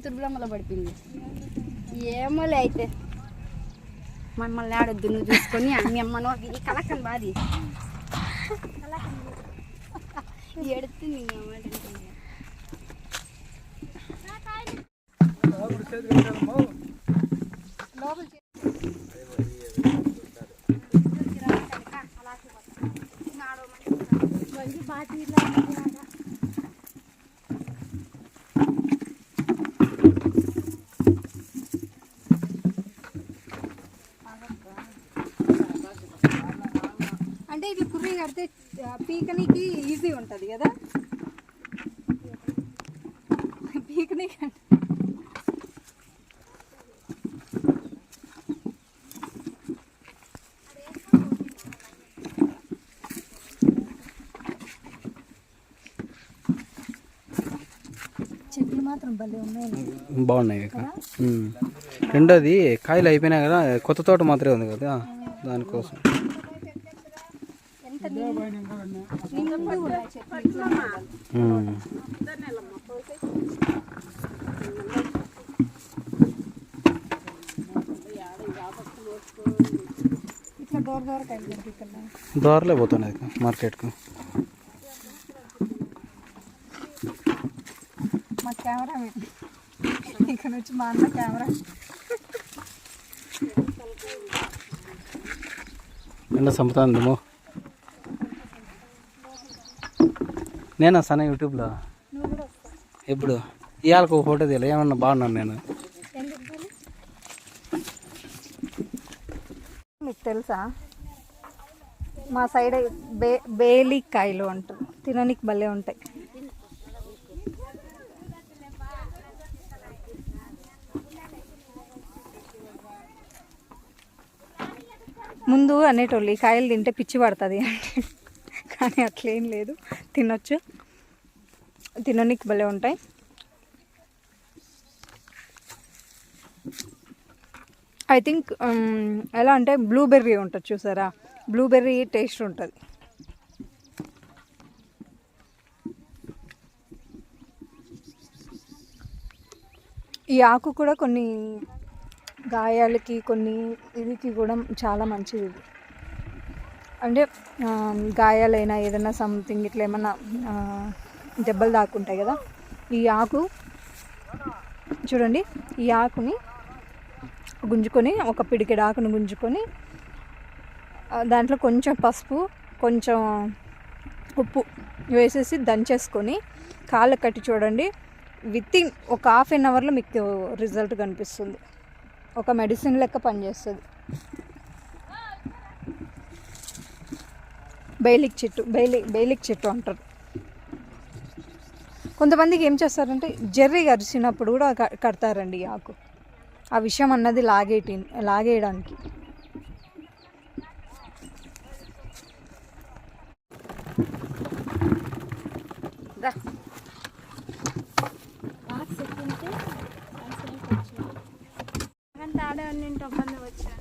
కూతురు బ్రహ్మలో పడిపోయింది. ఏమోలే అయితే మమ్మల్ని ఆడొద్దు నువ్వు చూసుకొని మీ అమ్మనో కలకని బాది ఎడుతుంది అంటే ఇట్లా కుర్రీ కడితే పీకనికి ఈజీ ఉంటుంది కదా. పీకని చెట్లు మాత్రం భలే ఉన్నాయి, బాగున్నాయి. రెండోది కాయలు అయిపోయినాయి కదా, కొత్త తోట మాత్రమే ఉంది కదా, దానికోసం. దూరలే పోతున్నాయి మార్కెట్కు. మా కెమెరా ఇక్కడ నుంచి మా అన్న కెమెరా ఎండ చంపుతుందేమో. నేను వస్తాను యూట్యూబ్లో. ఎప్పుడు ఇవాళకు ఒక ఫోటో తీయాలి, ఏమన్నా బాగున్నాను నేను. మీకు తెలుసా మా సైడ్ బేలికాయలు అంటారు, తినడానికి భలే ఉంటాయి. ముందు అనేటోళ్ళు ఈ కాయలు తింటే పిచ్చి పడుతుంది అంటే, కానీ అట్లేం లేదు, తినొచ్చు, తినడానికి భలే ఉంటాయి. ఐ థింక్ ఎలా అంటే బ్లూబెర్రీ ఉంటుంది చూసారా, బ్లూబెర్రీ టేస్ట్ ఉంటుంది. ఈ ఆకు కూడా కొన్ని గాయాలకి కొన్ని ఇదికి కూడా చాలా మంచిది. అంటే గాయాలైనా ఏదైనా సంథింగ్ ఇట్లా ఏమన్నా దెబ్బలు దాక్కుంటాయి కదా, ఈ ఆకు చూడండి, ఈ ఆకుని గుంజుకొని ఒక పిడికెడు ఆకును గుంజుకొని దాంట్లో కొంచెం పసుపు కొంచెం ఉప్పు వేసేసి దంచేసుకొని కాళ్ళకు కట్టి చూడండి, వితిన్ ఒక ½ an hourలో మీకు రిజల్ట్ కనిపిస్తుంది. ఒక మెడిసిన్ లెక్క పనిచేస్తుంది. బేలిక్ చెట్టు అంటారు. కొంతమందికి ఏం చేస్తారంటే జర్రీ గరిచినప్పుడు కూడా కడతారండి ఈ ఆకు, ఆ విషయం అన్నది లాగేయడానికి. ఆడే అన్నింటి వచ్చా